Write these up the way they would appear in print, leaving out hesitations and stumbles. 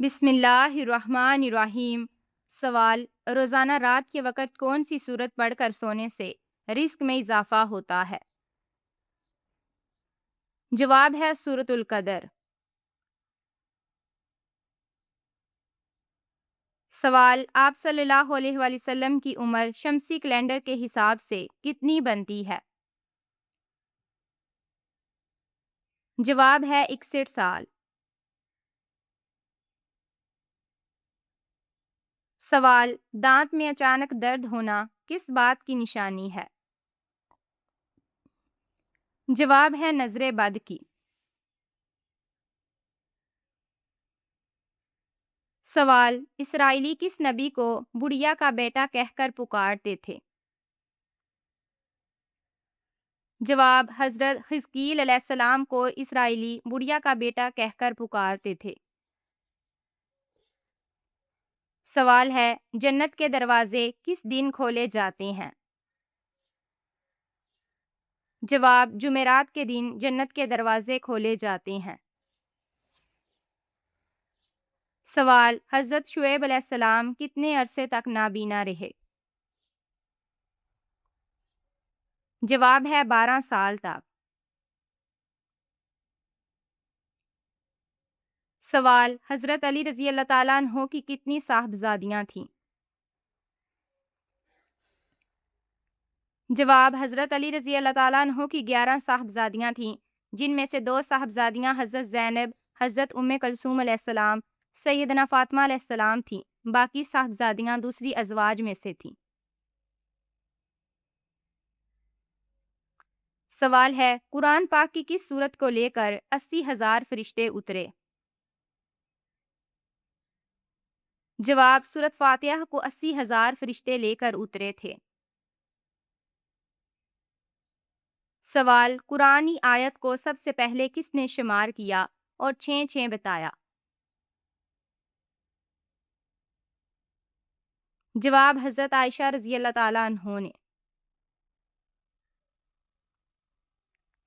بسم اللہ الرحمن الرحیم۔ سوال: روزانہ رات کے وقت کون سی سورت پڑھ کر سونے سے رزق میں اضافہ ہوتا ہے؟ جواب ہے سورۃ القدر۔ سوال: آپ صلی اللہ علیہ وآلہ وسلم کی عمر شمسی کیلنڈر کے حساب سے کتنی بنتی ہے؟ جواب ہے 61 سال۔ سوال: دانت میں اچانک درد ہونا کس بات کی نشانی ہے؟ جواب ہے نظر بد کی۔ سوال: اسرائیلی کس نبی کو بڑھیا کا بیٹا کہہ کر پکارتے تھے؟ جواب: حضرت حزقیل علیہ السلام کو اسرائیلی بڑھیا کا بیٹا کہہ کر پکارتے تھے۔ سوال ہے: جنت کے دروازے کس دن کھولے جاتے ہیں؟ جواب: جمعرات کے دن جنت کے دروازے کھولے جاتے ہیں۔ سوال: حضرت شعیب علیہ السلام کتنے عرصے تک نابینا رہے؟ جواب ہے 12 سال تک۔ سوال: حضرت علی رضی اللہ تعالیٰ عنہ کی کتنی صاحبزادیاں تھیں؟ جواب: حضرت علی رضی اللہ تعالیٰ عنہ کی 11 صاحبزادیاں تھیں، جن میں سے 2 صاحبزادیاں حضرت زینب، حضرت کلثوم علیہ السلام، سیدنا فاطمہ علیہ السلام تھیں، باقی صاحبزادیاں دوسری ازواج میں سے تھیں۔ سوال ہے: قرآن پاک کی کس سورت کو لے کر 80,000 فرشتے اترے؟ جواب: سورت فاتحہ کو 80,000 فرشتے لے کر اترے تھے۔ سوال: قرآنی آیت کو سب سے پہلے کس نے شمار کیا اور 6 بتایا؟ جواب: حضرت عائشہ رضی اللہ تعالیٰ عنہ نے۔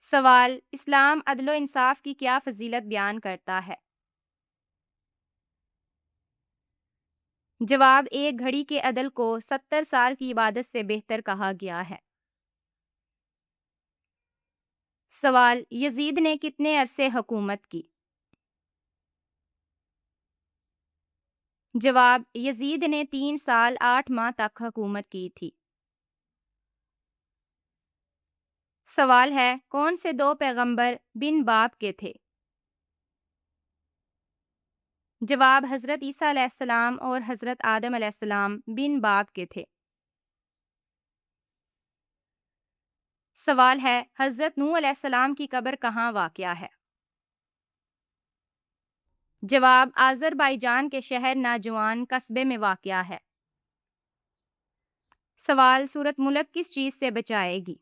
سوال: اسلام عدل و انصاف کی کیا فضیلت بیان کرتا ہے؟ جواب: ایک گھڑی کے عدل کو 70 سال کی عبادت سے بہتر کہا گیا ہے۔ سوال: یزید نے کتنے عرصے حکومت کی؟ جواب: یزید نے 3 سال 8 ماہ تک حکومت کی تھی۔ سوال ہے: کون سے 2 پیغمبر بن باپ کے تھے؟ جواب: حضرت عیسیٰ علیہ السلام اور حضرت آدم علیہ السلام بن باپ کے تھے۔ سوال ہے: حضرت نوح علیہ السلام کی قبر کہاں واقع ہے؟ جواب: آذربائیجان کے شہر ناجوان قصبے میں واقع ہے۔ سوال: سورۃ ملک کس چیز سے بچائے گی؟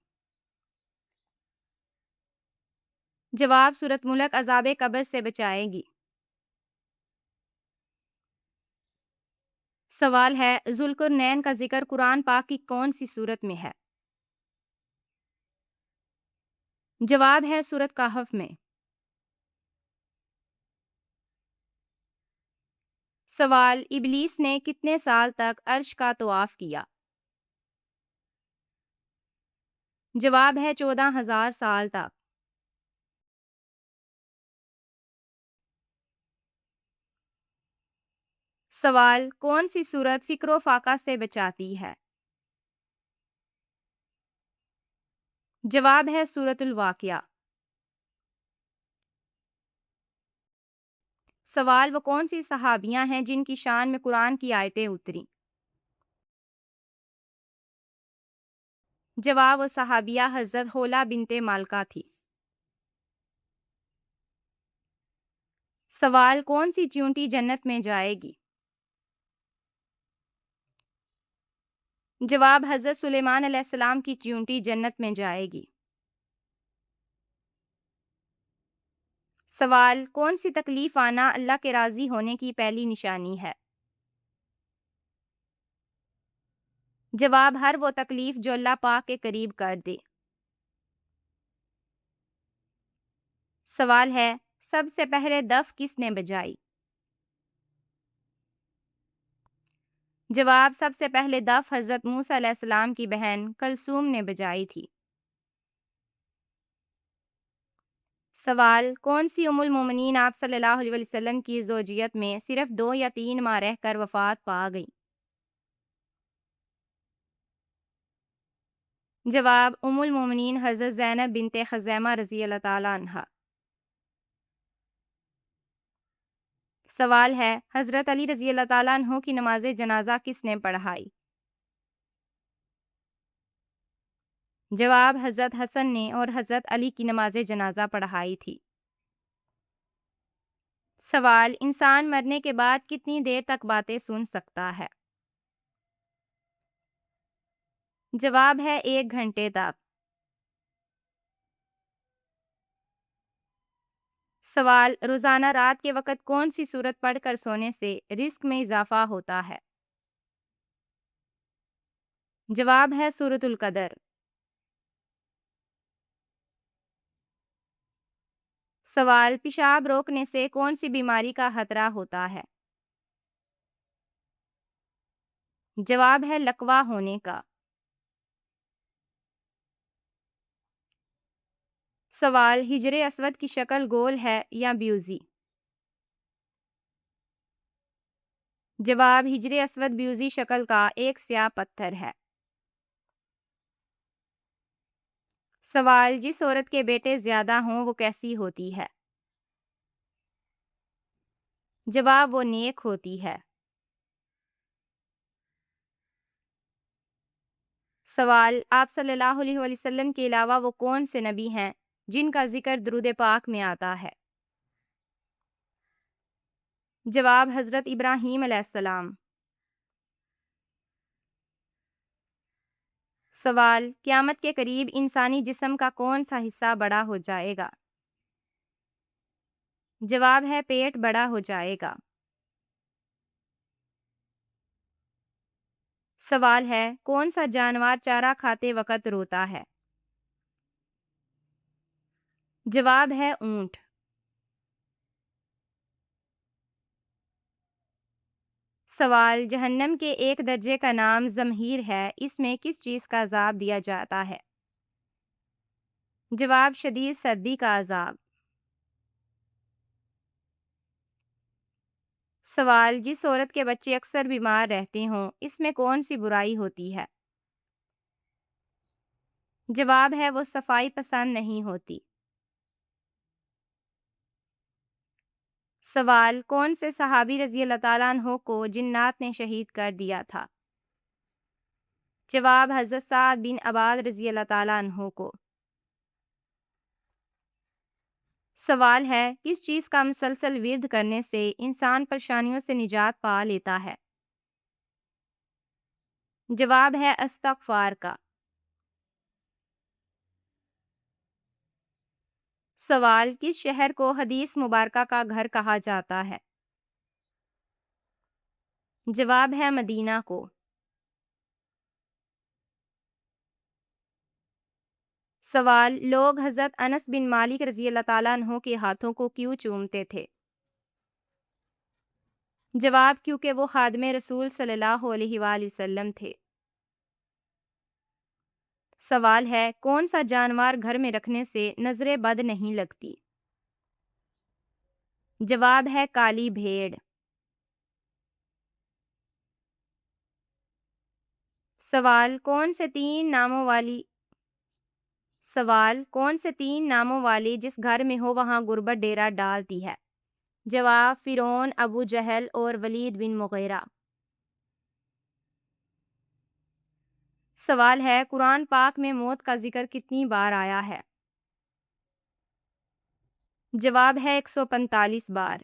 جواب: سورۃ ملک عذاب قبر سے بچائے گی۔ سوال ہے: ذوالقرنین کا ذکر قرآن پاک کی کون سی سورت میں ہے؟ جواب ہے سورۃ کہف میں۔ سوال: ابلیس نے کتنے سال تک عرش کا طواف کیا؟ جواب ہے 14,000 سال تک۔ سوال: کون سی سورت فقر و فاقہ سے بچاتی ہے؟ جواب ہے سورۃ الواقعہ۔ سوال: وہ کون سی صحابیاں ہیں جن کی شان میں قرآن کی آیتیں اتری؟ جواب: وہ صحابیہ حضرت حولہ بنت مالکہ تھی۔ سوال: کون سی چیونٹی جنت میں جائے گی؟ جواب: حضرت سلیمان علیہ السلام کی چیونٹی جنت میں جائے گی۔ سوال: کون سی تکلیف آنا اللہ کے راضی ہونے کی پہلی نشانی ہے؟ جواب: ہر وہ تکلیف جو اللہ پاک کے قریب کر دے۔ سوال ہے: سب سے پہلے دف کس نے بجائی؟ جواب: سب سے پہلے دف حضرت موسیٰ علیہ السلام کی بہن کلثوم نے بجائی تھی۔ سوال: کون سی ام المومنین آپ صلی اللہ علیہ وسلم کی زوجیت میں صرف 2 یا 3 ماہ رہ کر وفات پا گئی؟ جواب: ام المومنین حضرت زینب بنت خزیمہ رضی اللہ تعالیٰ عنہا۔ سوال ہے: حضرت علی رضی اللہ تعالیٰ عنہ کی نماز جنازہ کس نے پڑھائی؟ جواب: حضرت حسن نے اور حضرت علی کی نماز جنازہ پڑھائی تھی۔ سوال: انسان مرنے کے بعد کتنی دیر تک باتیں سن سکتا ہے؟ جواب ہے 1 گھنٹے تک۔ سوال: روزانہ رات کے وقت کون سی سورت پڑھ کر سونے سے رزق میں اضافہ ہوتا ہے؟ جواب ہے سورۃ القدر۔ سوال: پیشاب روکنے سے کون سی بیماری کا خطرہ ہوتا ہے؟ جواب ہے لقوا ہونے کا۔ سوال: حجر اسود کی شکل گول ہے یا بیوزی؟ جواب: حجر اسود بیوزی شکل کا ایک سیاہ پتھر ہے۔ سوال: جس عورت کے بیٹے زیادہ ہوں وہ کیسی ہوتی ہے؟ جواب: وہ نیک ہوتی ہے۔ سوال: آپ صلی اللہ علیہ وسلم کے علاوہ وہ کون سے نبی ہیں جن کا ذکر درود پاک میں آتا ہے؟ جواب: حضرت ابراہیم علیہ السلام۔ سوال: قیامت کے قریب انسانی جسم کا کون سا حصہ بڑا ہو جائے گا؟ جواب ہے پیٹ بڑا ہو جائے گا۔ سوال ہے: کون سا جانور چارہ کھاتے وقت روتا ہے؟ جواب ہے اونٹ۔ سوال: جہنم کے ایک درجے کا نام زمہیر ہے، اس میں کس چیز کا عذاب دیا جاتا ہے؟ جواب: شدید سردی کا عذاب۔ سوال: جس عورت کے بچے اکثر بیمار رہتے ہوں اس میں کون سی برائی ہوتی ہے؟ جواب ہے وہ صفائی پسند نہیں ہوتی۔ سوال: کون سے صحابی رضی اللہ تعالیٰ عنہ کو جنات نے شہید کر دیا تھا؟ جواب: حضرت سعد بن عباد رضی اللہ تعالیٰ عنہ کو۔ سوال ہے: کس چیز کا مسلسل ورد کرنے سے انسان پریشانیوں سے نجات پا لیتا ہے؟ جواب ہے استغفار کا۔ سوال: کس شہر کو حدیث مبارکہ کا گھر کہا جاتا ہے؟ جواب ہے مدینہ کو۔ سوال: لوگ حضرت انس بن مالک رضی اللہ تعالیٰ عنہ کے ہاتھوں کو کیوں چومتے تھے؟ جواب: کیونکہ وہ خادم رسول صلی اللہ علیہ وآلہ وسلم تھے۔ سوال ہے: کون سا جانور گھر میں رکھنے سے نظر بد نہیں لگتی؟ جواب ہے کالی بھیڑ۔ سوال: کون سے تین ناموں والی جس گھر میں ہو وہاں غربت ڈیرا ڈالتی ہے؟ جواب: فرعون، ابو جہل اور ولید بن مغیرہ۔ سوال ہے: قرآن پاک میں موت کا ذکر کتنی بار آیا ہے؟ جواب ہے 145 بار۔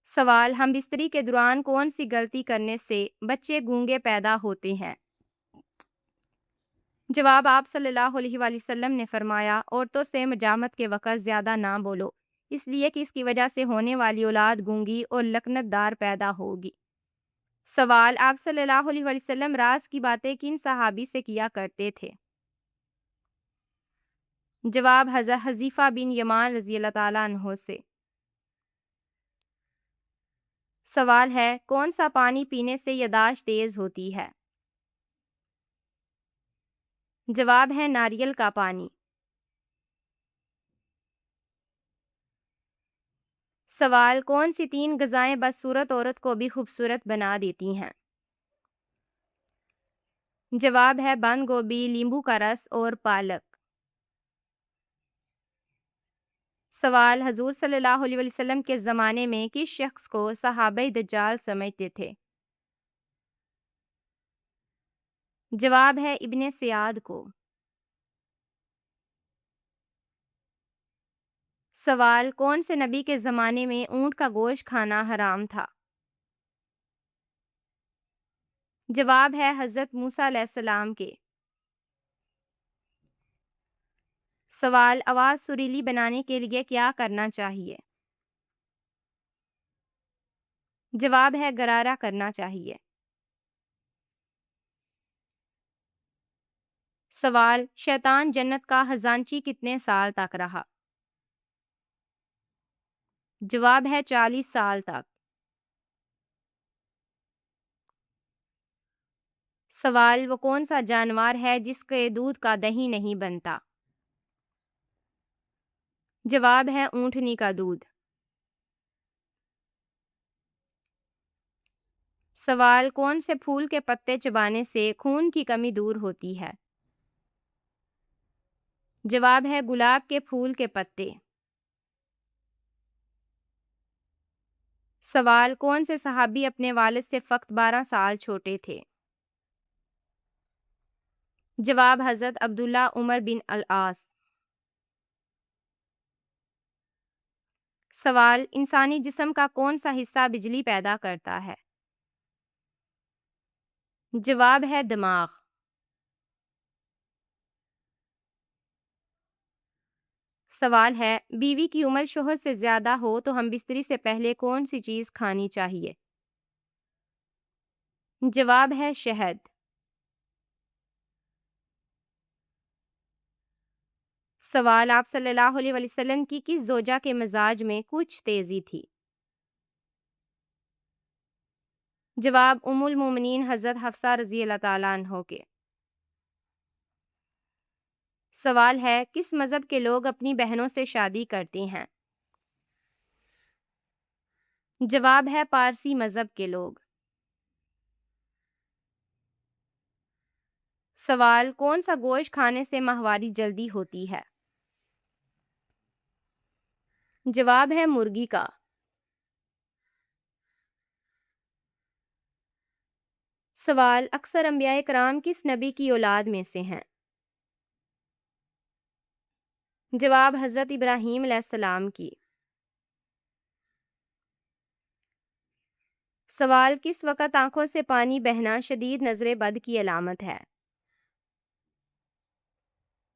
سوال: ہم بستری کے دوران کون سی غلطی کرنے سے بچے گونگے پیدا ہوتے ہیں؟ جواب: آپ صلی اللہ علیہ وآلہ وسلم نے فرمایا عورتوں سے مجامت کے وقت زیادہ نہ بولو، اس لیے کہ اس کی وجہ سے ہونے والی اولاد گونگی اور لکنت دار پیدا ہوگی۔ سوال: آپ صلی اللہ علیہ وآلہ وسلم راز کی باتیں کن صحابی سے کیا کرتے تھے؟ جواب: حذیفہ بن یمان رضی اللہ تعالیٰ عنہ سے۔ سوال ہے کون سا پانی پینے سے یادداشت تیز ہوتی ہے؟ جواب ہے ناریل کا پانی۔ سوال کون سی تین غذائیں بدصورت عورت کو بھی خوبصورت بنا دیتی ہیں؟ جواب ہے بند گوبھی، لیمبو کا رس اور پالک۔ سوال حضور صلی اللہ علیہ وسلم کے زمانے میں کس شخص کو صحابہ دجال سمجھتے تھے؟ جواب ہے ابن سیاد کو۔ سوال کون سے نبی کے زمانے میں اونٹ کا گوشت کھانا حرام تھا؟ جواب ہے حضرت موسیٰ علیہ السلام کے۔ سوال آواز سریلی بنانے کے لیے کیا کرنا چاہیے؟ جواب ہے غرارہ کرنا چاہیے۔ سوال شیطان جنت کا خزانچی کتنے سال تک رہا؟ جواب ہے 40 سال تک۔ سوال وہ کون سا جانور ہے جس کے دودھ کا دہی نہیں بنتا؟ جواب ہے اونٹنی کا دودھ۔ سوال کون سے پھول کے پتے چبانے سے خون کی کمی دور ہوتی ہے؟ جواب ہے گلاب کے پھول کے پتے۔ سوال کون سے صحابی اپنے والد سے فقط 12 سال چھوٹے تھے؟ جواب حضرت عبداللہ عمر بن العاص۔ سوال انسانی جسم کا کون سا حصہ بجلی پیدا کرتا ہے؟ جواب ہے دماغ۔ سوال ہے بیوی کی عمر شوہر سے زیادہ ہو تو ہم بستری سے پہلے کون سی چیز کھانی چاہیے؟ جواب ہے شہد۔ سوال آپ صلی اللہ علیہ وسلم کی کس زوجہ کے مزاج میں کچھ تیزی تھی؟ جواب ام المومنین حضرت حفصہ رضی اللہ تعالیٰ عنہ کے۔ سوال ہے کس مذہب کے لوگ اپنی بہنوں سے شادی کرتے ہیں؟ جواب ہے پارسی مذہب کے لوگ۔ سوال کون سا گوشت کھانے سے ماہواری جلدی ہوتی ہے؟ جواب ہے مرغی کا۔ سوال اکثر انبیاء کرام کس نبی کی اولاد میں سے ہیں؟ جواب حضرت ابراہیم علیہ السلام کی۔ سوال کس وقت آنکھوں سے پانی بہنا شدید نظر بد کی علامت ہے؟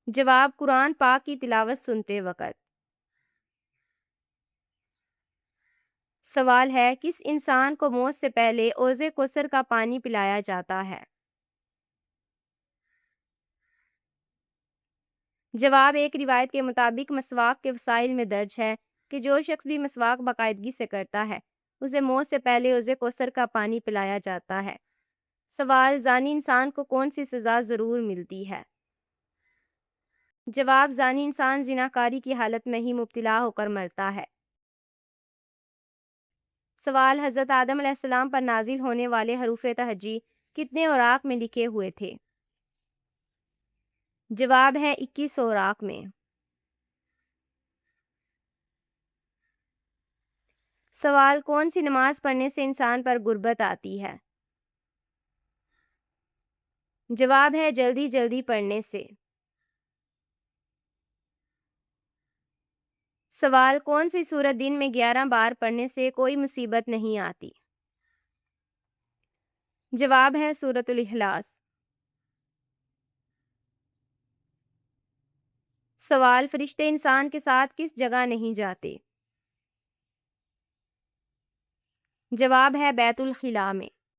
جواب قرآن پاک کی تلاوت سنتے وقت۔ سوال ہے کس انسان کو موت سے پہلے حوض کوثر کا پانی پلایا جاتا ہے؟ جواب ایک روایت کے مطابق مسواک کے وسائل میں درج ہے کہ جو شخص بھی مسواک باقاعدگی سے کرتا ہے اسے موت سے پہلے حوض کوثر کا پانی پلایا جاتا ہے۔ سوال زانی انسان کو کون سی سزا ضرور ملتی ہے؟ جواب زانی انسان زناکاری کی حالت میں ہی مبتلا ہو کر مرتا ہے۔ سوال حضرت آدم علیہ السلام پر نازل ہونے والے حروف تہجی کتنے اوراق میں لکھے ہوئے تھے؟ جواب ہے 21 اوراق میں۔ سوال کون سی نماز پڑھنے سے انسان پر غربت آتی ہے؟ جواب ہے جلدی جلدی پڑھنے سے۔ سوال کون سی سورت دن میں 11 بار پڑھنے سے کوئی مصیبت نہیں آتی؟ جواب ہے سورۃ الاخلاص۔ سوال فرشتے انسان کے ساتھ کس جگہ نہیں جاتے؟ جواب ہے بیت الخلاء میں۔